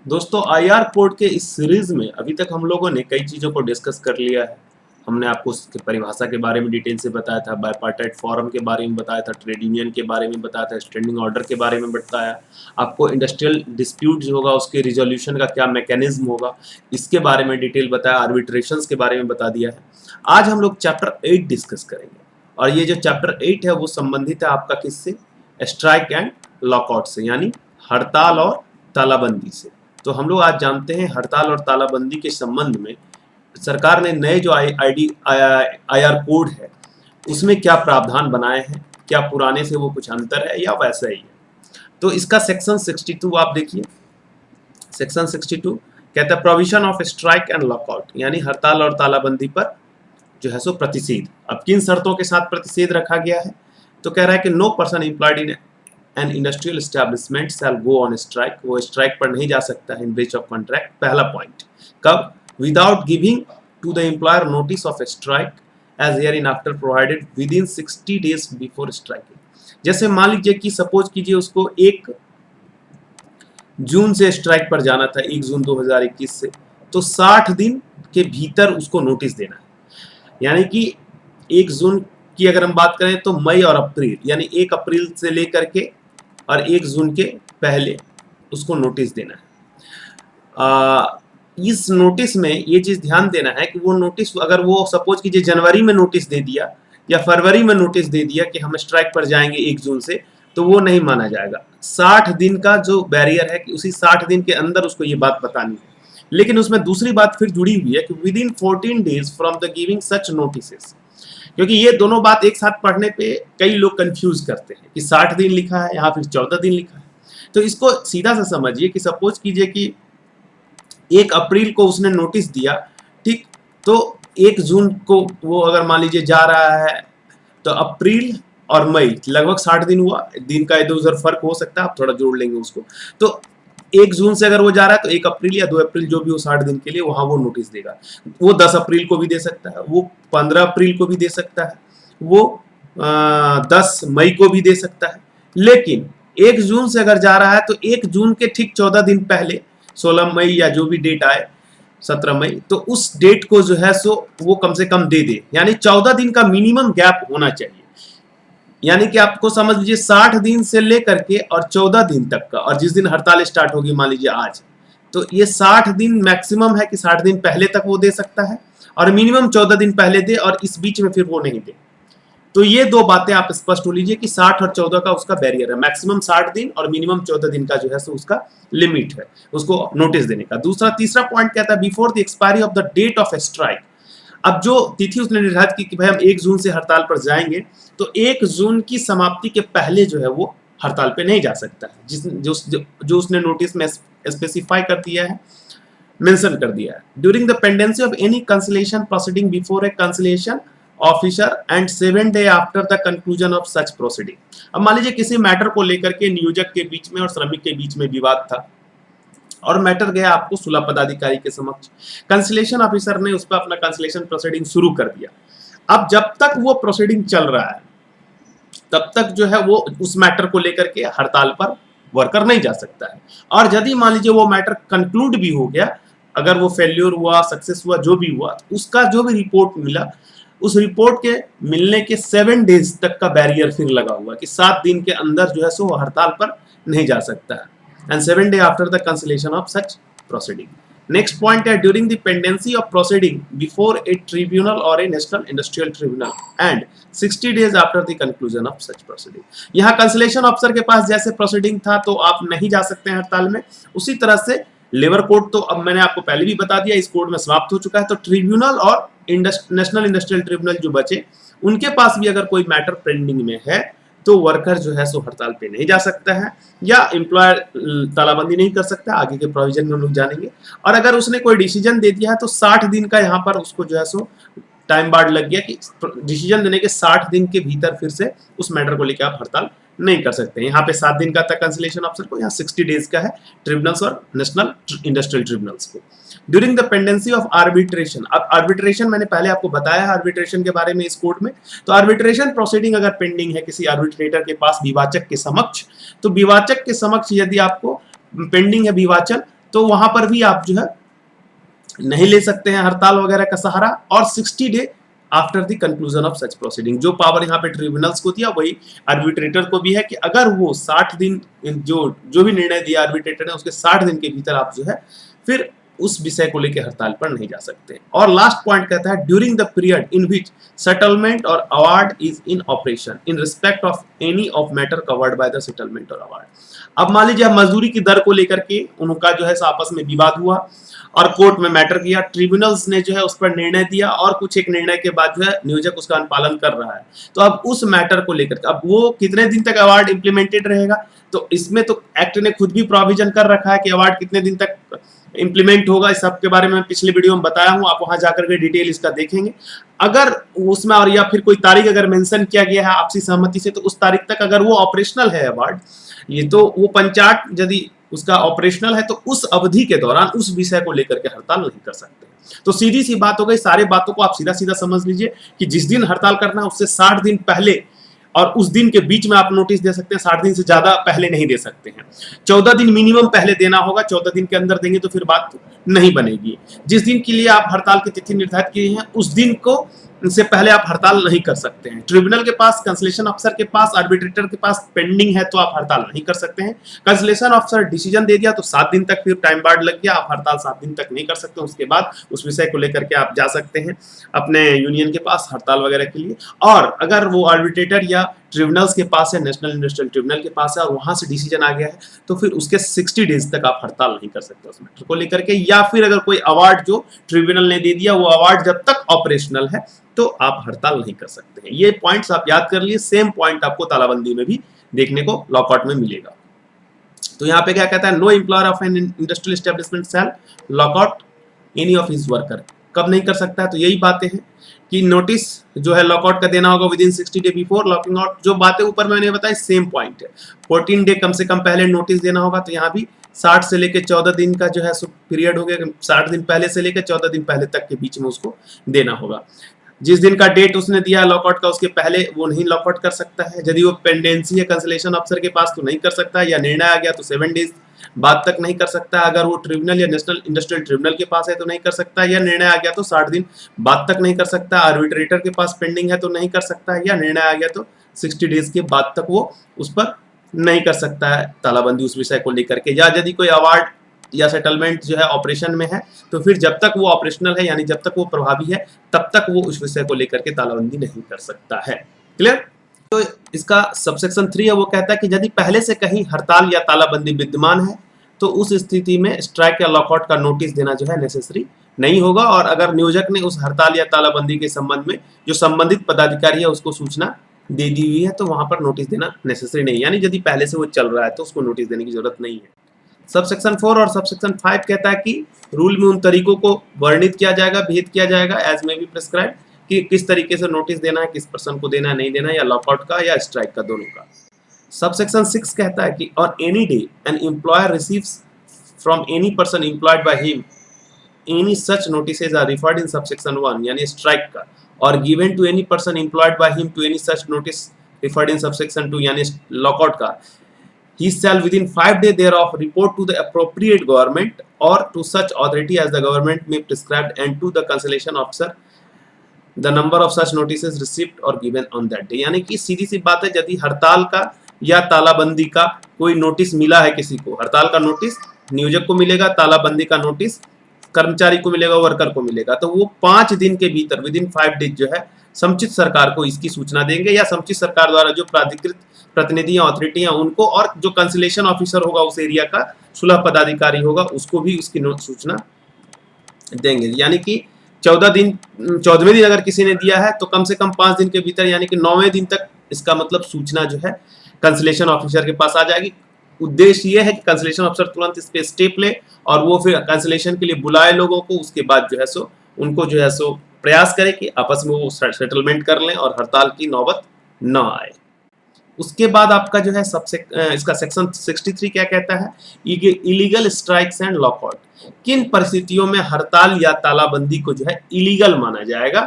दोस्तों IR code के इस सीरीज में अभी तक हम लोगों ने कई चीज़ों को डिस्कस कर लिया है। हमने आपको उसकी परिभाषा के बारे में डिटेल से बताया था, बायपार्टाइट फॉरम के बारे में बताया था, ट्रेड यूनियन के बारे में बताया था, स्टैंडिंग ऑर्डर के बारे में बताया, आपको इंडस्ट्रियल डिस्प्यूट जो होगा उसके रिजोल्यूशन का क्या मैकेनिज्म होगा इसके बारे में डिटेल बताया, आर्बिट्रेशंस के बारे में बता दिया है। आज हम लोग चैप्टर 8 डिस्कस करेंगे और ये जो चैप्टर 8 है वो संबंधित है आपका किससे? स्ट्राइक एंड लॉकआउट से, यानी हड़ताल और तालाबंदी से। तो हम लोग आज जानते हैं हड़ताल और तालाबंदी के संबंध में सरकार ने नए जो आईआर कोड है उसमें क्या प्रावधान बनाए हैं, क्या पुराने से वो कुछ अंतर है या वैसा ही है। तो इसका सेक्शन 62 आप देखिए। सेक्शन 62 कहता है provision of strike and lockout, यानी हड़ताल और तालाबंदी पर जो है सो प्रतिषेध। अब किन शर्तों के साथ प्रतिषेध रखा गया है? तो कह रहा है कि no person employed in an industrial establishment shall go on strike, वो स्ट्राइक पर नहीं जा सकता है इन ब्रीच ऑफ कॉन्ट्रैक्ट। पहला पॉइंट। कब? Without giving to the employer notice of strike as hereinafter provided within 60 days before striking. जैसे मान लीजिए कि सपोज कीजिए उसको 1 जून से स्ट्राइक पर जाना था, 1 जून 2021 से, तो 60 दिन के भीतर उसको नोटिस देना है। यानी कि 1 जून की अगर हम बात करें तो मई और अप्रैल, यानी 1 अप्रैल से लेकर के और 1 जून के पहले उसको नोटिस देना है। इस नोटिस में ये चीज ध्यान देना है कि वो नोटिस अगर वो सपोज कीजिए जनवरी में नोटिस दे दिया या फरवरी में नोटिस दे दिया कि हम स्ट्राइक पर जाएंगे 1 जून से, तो वो नहीं माना जाएगा। 60 दिन का जो बैरियर है कि उसी 60 दिन के अंदर उसको ये बात बतानी है। लेकिन उसमें दूसरी बात फिर जुड़ी हुई है कि with in 14 days from the giving such notice, क्योंकि ये दोनों बात एक साथ पढ़ने पे कई लोग कंफ्यूज करते हैं कि 60 दिन लिखा है, यहाँ फिर 14 दिन लिखा है। तो इसको सीधा सा समझिए कि सपोज कीजिए कि 1 अप्रैल को उसने नोटिस दिया, ठीक, तो 1 जून को वो अगर मान लीजिए जा रहा है, तो अप्रैल और मई लगभग 60 दिन हुआ। दिन का इधर उधर फर्क हो सकता है, आप थोड़ा जोड़ लेंगे उसको। तो 1 जून से अगर वो जा रहा है तो 1 अप्रैल या 2 अप्रैल जो भी हो 60 दिन के लिए वहां वो नोटिस देगा। वो 10 अप्रैल को भी दे सकता है, वो 15 अप्रैल को भी दे सकता है, वो 10 मई को भी दे सकता है। लेकिन 1 जून से अगर जा रहा है तो 1 जून के ठीक 14 दिन पहले, 16 मई या जो भी डेट आए, 17 मई, तो उस डेट को जो है सो वो कम से कम दे दे। यानी 14 दिन का मिनिमम गैप होना चाहिए। यानी कि आपको समझ लीजिए 60 दिन से लेकर के और 14 दिन तक का, और जिस दिन हड़ताल स्टार्ट होगी मान लीजिए आज, तो ये 60 दिन मैक्सिमम है कि 60 दिन पहले तक वो दे सकता है और मिनिमम 14 दिन पहले दे, और इस बीच में फिर वो नहीं दे। तो ये दो बातें आप स्पष्ट हो लीजिए कि 60 और 14 का उसका बैरियर है। मैक्सिमम 60 दिन और मिनिमम 14 दिन का जो है सो उसका लिमिट है उसको नोटिस देने का। तीसरा पॉइंट कहता है before the expiry of the date of strike. अब जो तिथि उसने निर्धारित की कि भाई हम 1 जून से हड़ताल पर जाएंगे, तो 1 जून की समाप्ति के पहले जो है वो हड़ताल पे नहीं जा सकता है, जो उसने नोटिस में स्पेसिफाई कर दिया है, मेंशन कर दिया है। During the pendency of any consolation proceeding before A consolation officer and 7 day after the conclusion of such proceeding. अब मान लीजिए किसी मैटर को लेकर के नियोजक के बीच में और श्रमिक के बीच में विवाद था और मैटर गया आपको सुलह पदाधिकारी के समक्ष। कंसलेशन ऑफिसर ने उस पर अपना कंसलेशन प्रोसीडिंग शुरू कर दिया। अब जब तक वो प्रोसीडिंग चल रहा है तब तक जो है वो उस मैटर को लेकर के हड़ताल पर वर्कर नहीं जा सकता है। और यदि मान लीजिए वो मैटर कंक्लूड भी हो गया, अगर वो फेल्योर हुआ, सक्सेस हुआ, जो भी हुआ, उसका जो भी रिपोर्ट मिला, उस रिपोर्ट के मिलने के 7 डेज तक का बैरियर फिर लगा हुआ कि 7 दिन के अंदर जो है सो हड़ताल पर नहीं जा सकता है। and 7 days after the cancellation of such proceeding. Next point है during the pendency of proceeding before a tribunal or a national industrial tribunal and 60 days after the conclusion of such proceeding. यहाँ cancellation officer के पास जैसे proceeding था तो आप नहीं जा सकते हैं हड़ताल में, उसी तरह से लेबर कोड तो अब मैंने आपको पहले भी बता दिया इस कोड में समाप्त हो चुका है। तो ट्रिब्यूनल और नेशनल इंडस्ट्रियल ट्रिब्यूनल जो बचे उनके पास भी अगर कोई मैटर पेंडिंग में है तो वर्कर जो है सो हड़ताल पे नहीं जा सकता है या एम्प्लॉयर तालाबंदी नहीं कर सकता। आगे के प्रोविजन में हम लोग जानेंगे। और अगर उसने कोई डिसीजन दे दिया है तो 60 दिन का यहाँ पर उसको जो है सो टाइम बार्ड लग गया कि डिसीजन देने के 60 दिन के भीतर फिर से उस मैटर को लेकर आप हड़ताल नहीं कर सकते। यहाँ पे 7 दिन का था कंसलेशन ऑफिसर को, यहाँ 60 डेज का है ट्रिब्यूनल्स और नेशनल इंडस्ट्रियल ट्रिब्यूनल्स को। During the pendency of arbitration, अब आर्बिट्रेशन मैंने पहले आपको बताया है आर्बिट्रेशन के बारे में इस कोर्ट में। तो आर्बिट्रेशन प्रोसीडिंग अगर पेंडिंग है किसी आर्बिट्रेटर के पास विवाचक के समक्ष, तो विवाचक के समक्ष यदि आपको पेंडिंग है विवाचन, तो वहां पर भी आप जो है नहीं ले सकते हैं हड़ताल वगैरह का सहारा। और 60 day after the conclusion of such proceeding, जो पावर यहाँ पे ट्रिब्यूनल्स को दिया वही आर्बिट्रेटर को भी है कि अगर वो 60 दिन जो भी निर्णय दिया आर्बिट्रेटर ने उसके 60 दिन के भीतर आप जो है फिर उस विषय को लेकर हड़ताल पर नहीं जा सकते। और लास्ट पॉइंट कहता है during the period in which settlement और award is in operation in respect of any of matter covered by the settlement और अवार्ड। अब मान लीजिए मजदूरी की दर को लेकर के उनका जो है आपस में विवाद हुआ और कोर्ट में मैटर किया, ट्रिब्यूनल्स ने जो है उस पर निर्णय दिया और कुछ एक निर्णय के बाद जो है नियोजक उसका अनुपालन कर रहा है। तो अब उस मैटर को लेकर अब वो कितने दिन तक अवार्ड इंप्लीमेंटेड रहेगा, तो इसमें तो एक्ट ने खुद भी प्रोविजन कर रखा है कि अवार्ड कितने दिन तक इंप्लीमेंट होगा। इस सब के बारे में पिछले वीडियो में बताया हूं, आप वहां जाकर के डिटेल इसका देखेंगे। अगर उसमें और या फिर कोई तारीख अगर मेंशन किया गया है आपसी सहमति से, तो उस तारीख तक अगर वो ऑपरेशनल है अवार्ड, ये तो वो पंचायत यदि उसका ऑपरेशनल है तो उस अवधि के दौरान उस विषय को लेकर के हड़ताल नहीं कर सकते। तो सीधी सी बात हो गई, सारे बातों को आप सीधा सीधा समझ लीजिए कि जिस दिन हड़ताल करना है उससे 60 दिन पहले और उस दिन के बीच में आप नोटिस दे सकते हैं, 60 दिन से ज्यादा पहले नहीं दे सकते हैं। 14 दिन मिनिमम पहले देना होगा, 14 दिन के अंदर देंगे तो फिर बात नहीं बनेगी। जिस दिन के लिए आप हड़ताल की तिथि निर्धारित किए हैं उस दिन को से पहले आप हड़ताल नहीं कर सकते हैं। ट्रिब्यूनल के पास, कंसलेशन अफसर के पास, आर्बिट्रेटर के पास पेंडिंग है तो आप हड़ताल नहीं कर सकते हैं। कंसलेशन अफसर डिसीजन दे दिया तो 7 दिन तक फिर टाइम बार्ड लग गया, आप हड़ताल 7 दिन तक नहीं कर सकते। उसके बाद उस विषय को लेकर के आप जा सकते हैं अपने यूनियन के पास हड़ताल वगैरह के लिए। और अगर वो आर्बिट्रेटर या ट्रिब्यूनल्स के पास है, नेशनल इंडस्ट्रियल ट्रिब्यूनल के पास है और वहां से डिसीजन आ गया है तो फिर उसके 60 डेज तक आप हड़ताल नहीं कर सकते उस मैटर को लेकर के। या फिर अगर कोई अवार्ड जो ट्रिब्यूनल ने दे दिया वो अवार्ड जब तक ऑपरेशनल है तो आप हड़ताल नहीं कर सकते हैं। ये पॉइंट्स आप याद कर लिए। सेम पॉइंट आपको तालाबंदी में भी देखने को लॉकआउट में मिलेगा। तो यहाँ पे क्या कहता है, no employer of an industrial establishment shall lockout any of his worker. कब नहीं कर सकता है, तो यही बातें हैं कि नोटिस जो है लॉकआउट का देना होगा within 60 day before locking out. जो बातें ऊपर मैंने बताई सेम पॉइंट है। 14 डे कम से कम पहले नोटिस देना होगा, तो यहाँ भी 60 से लेकर 14 दिन का जो है पीरियड हो गया, 60 दिन पहले से लेकर 14 दिन पहले तक के बीच में उसको देना होगा। जिस दिन का डेट उसने दिया लॉकआउट का उसके पहले वो नहीं लॉकआउट कर सकता है। यदि वो पेंडेंसी है कंसलेशन अफसर के पास तो नहीं कर सकता है, या निर्णय आ गया तो 7 डेज बाद तक नहीं कर सकता है। अगर वो ट्रिब्यूनल या नेशनल इंडस्ट्रियल ट्रिब्यूनल के पास है तो नहीं कर सकता है, या निर्णय आ गया तो 60 दिन बाद तक नहीं कर सकता। आर्बिट्रेटर के पास पेंडिंग है तो नहीं कर सकता है, या निर्णय आ गया तो 60 डेज के बाद तक वो उस पर नहीं कर सकता है तालाबंदी उस विषय को लेकर के। या यदि कोई अवार्ड या सेटलमेंट जो है ऑपरेशन में है तो फिर जब तक वो ऑपरेशनल है यानी जब तक वो प्रभावी है तब तक वो उस विषय को लेकर के तालाबंदी नहीं कर सकता है। क्लियर। तो इसका सबसेक्शन 3 है, वो कहता है कि यदि पहले से कहीं हड़ताल या तालाबंदी विद्यमान है तो उस स्थिति में स्ट्राइक या लॉकआउट का नोटिस देना जो है नेसेसरी नहीं होगा। और अगर नियोजक ने उस हड़ताल या तालाबंदी के संबंध में जो संबंधित पदाधिकारी है उसको सूचना दे दी हुई है तो वहां पर नोटिस देना नेसेसरी नहीं, यानी यदि पहले से वो चल रहा है तो उसको नोटिस देने की जरूरत नहीं है। सबसेक्शन 4 और सबसेक्शन 5 कहता है कि रूल में उन तरीकों को वर्णित किया जाएगा, भेद किया जाएगा एज में बी प्रिस्क्राइब, कि किस तरीके से नोटिस देना है, किस पर्सन को देना है, नहीं देना, या लॉकआउट का या स्ट्राइक का, दोनों का। सबसेक्शन 6 कहता है कि on any day an employer receives from any person employed by him any such notices are referred in subsection 1 यानी स्ट्राइक का, और given to any person employed by him to any such notice referred in subsection 2 यानी lockout का, he shall within 5 days thereof report to the appropriate government or to such authority as the government may prescribe and to the cancellation officer the number of such notices received or given on that day। यानी कि सीधी सी बात है, यदि हड़ताल का या तालाबंदी का कोई नोटिस मिला है किसी को, हड़ताल का नोटिस नियोजक को मिलेगा, तालाबंदी का नोटिस कर्मचारी को मिलेगा, वर्कर को मिलेगा, तो वो 5 दिन के भीतर विदिन 5 डेज जो है समुचित सरकार को इसकी सूचना देंगे, या समुचित सरकार द्वारा जो प्राधिकृत प्रतिनिधि ऑथोरिटी उनको, और जो कंसलेशन ऑफिसर होगा उस एरिया का, सुलह पदाधिकारी होगा, उसको भी उसकी सूचना देंगे। यानी कि 14वें दिन अगर किसी ने दिया है तो कम से कम 5 दिन के भीतर यानी कि 9वें दिन तक इसका मतलब सूचना जो है कंसलेशन ऑफिसर के पास आ जाएगी। उद्देश्य ये है कि कंसलेशन ऑफिसर तुरंत इस पे स्टेप ले और वो फिर कंसलेशन के लिए बुलाए लोगों को, उसके बाद जो है सो उनको जो है सो प्रयास करे कि आपस में वो सेटलमेंट कर लें और हड़ताल की नौबत न आए। उसके बाद आपका जो है इसका सेक्शन 63 क्या कहता है, इलीगल स्ट्राइक्स एंड लॉकआउट। किन परिस्थितियों में हड़ताल या तालाबंदी को जो है इलीगल माना जाएगा,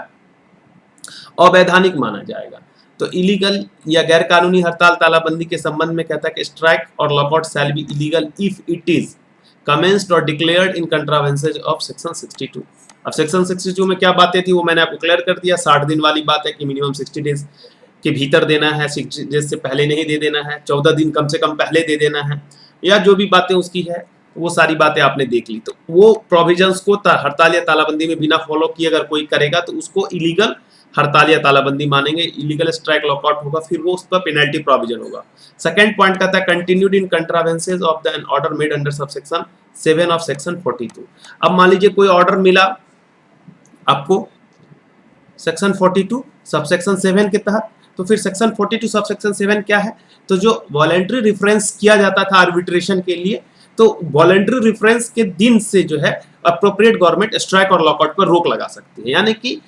अवैधानिक माना जाएगा। तो इलीगल या गैर कानूनी हड़ताल तालाबंदी के संबंध में कहता है कि स्ट्राइक और lockout shall be illegal if it is commenced or declared in contravention of section 62। अब सेक्शन 62 में क्या बातें थी वो मैंने आपको क्लियर कर दिया। 60 दिन वाली बात है कि मिनिमम 60 डेज के भीतर देना है, 60 डेज से पहले नहीं दे देना है, 14 दिन कम से कम पहले दे देना है, या जो भी बातें उसकी है वो सारी बातें आपने देख ली। तो वो प्रोविजंस को हड़ताल या तालाबंदी में बिना फॉलो किए अगर कोई करेगा तो उसको इलीगल हड़ताल या तालाबंदी मानेंगे, इलीगल स्ट्राइक लॉकआउट होगा, फिर वो उस पर पेनल्टी प्रोविजन होगा। सेकंड पॉइंट कहता है continued in contraventions of the order made under subsection 7 of section 42। अब मान लीजिए कोई ऑर्डर मिला आपको सेक्शन 42 सबसेक्शन 7 के तहत, तो फिर सेक्शन 42 सबसेक्शन 7 क्या है, तो जो वॉलंटरी रेफरेंस किया जाता था आर्बिट्रेशन के लिए, तो वॉलंटरी रेफरेंस के दिन से जो है अप्रोप्रिएट गवर्नमेंट स्ट्राइक और लॉकआउट पर रोक लगा सकती है। यानी कि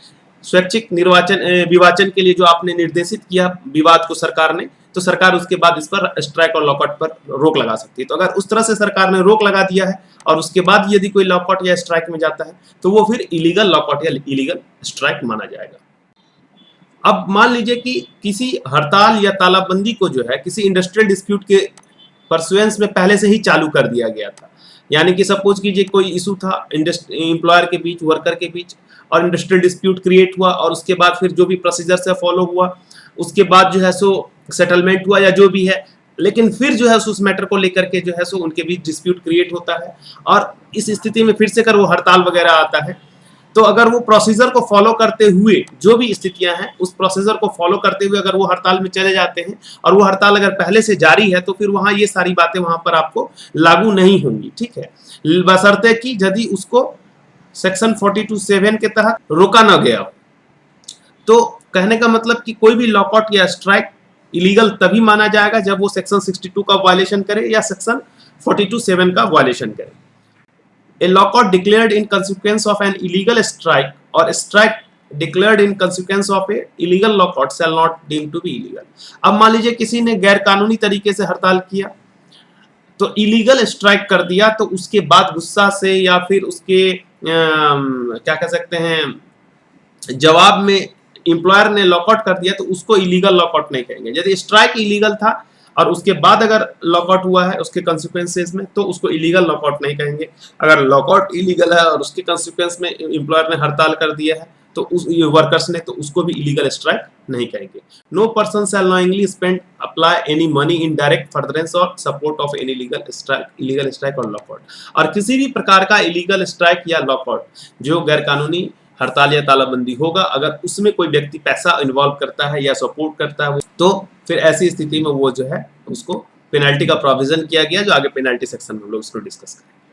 स्वैच्छिक विवाचन के लिए जो आपने निर्देशित किया विवाद को सरकार ने, तो सरकार उसके बाद इस पर स्ट्राइक और लॉकआउट पर रोक लगा सकती है। तो अगर उस तरह से सरकार ने रोक लगा दिया है और उसके बाद यदि कोई लॉकआउट या स्ट्राइक में जाता है तो वो फिर इलीगल लॉकआउट या इलीगल स्ट्राइक माना जाएगा। अब मान लीजिए कि किसी हड़ताल या तालाबंदी को जो है किसी इंडस्ट्रियल डिस्प्यूट के परसुएंस में पहले से ही चालू कर दिया गया था। यानी कि सपोज कीजिए कोई इशू था एम्प्लॉयर के बीच, वर्कर के बीच, और इंडस्ट्रियल डिस्प्यूट क्रिएट हुआ और उसके बाद फिर जो भी प्रोसीजर से फॉलो हुआ उसके बाद जो है सो सेटलमेंट हुआ या जो भी है, लेकिन फिर जो है उस मैटर को लेकर के जो है सो उनके बीच डिस्प्यूट क्रिएट होता है और इस स्थिति में फिर से अगर वो हड़ताल वगैरह आता है, तो अगर वो प्रोसीजर को फॉलो करते हुए जो भी स्थितियां हैं उस प्रोसीजर को फॉलो करते हुए अगर वो हड़ताल में चले जाते हैं और वो हड़ताल अगर पहले से जारी है तो फिर वहां ये सारी बातें वहां पर आपको लागू नहीं होंगी। ठीक है, बशर्ते कि यदि उसको सेक्शन 42(7) के तहत रोका न गया। तो कहने का मतलब कि कोई भी लॉकआउट या स्ट्राइक इलीगल तभी माना जाएगा जब वो सेक्शन 62 का वायलेशन करे या सेक्शन 42(7) का वायलेशन करे। A lockout declared in consequence of an illegal strike or a strike declared in consequence of a illegal lockout shall not deemed to be illegal। अब मान लीजिए किसी ने गैर कानूनी तरीके से हड़ताल किया तो इलीगल स्ट्राइक कर दिया, तो उसके बाद गुस्सा से या फिर उसके क्या कह सकते हैं जवाब में एम्प्लॉयर ने लॉकआउट कर दिया तो उसको इलीगल लॉकआउट नहीं कहेंगे। यदि स्ट्राइक इलीगल था और उसके बाद अगर लॉकआउट हुआ है उसके कंसिक्वेंसेस में तो उसको इलीगल लॉकआउट नहीं कहेंगे। अगर लॉकआउट इलीगल है और उसके कंसिक्वेंस में एम्प्लॉयर ने हड़ताल कर दिया है तो उस वर्कर्स ने, तो उसको भी इलीगल स्ट्राइक नहीं कहेंगे। No person shall knowingly spend apply any money in direct furtherance और support of any illegal strike और लॉकआउट। और किसी भी प्रकार का इलीगल स्ट्राइक या लॉकआउट जो गैर कानूनी हड़ताल या तालाबंदी होगा, अगर उसमें कोई व्यक्ति पैसा इन्वॉल्व करता है या सपोर्ट करता है तो फिर ऐसी स्थिति में वो जो है उसको पेनल्टी का प्रोविजन किया गया, जो आगे पेनल्टी सेक्शन में हम लोग उसको डिस्कस करेंगे।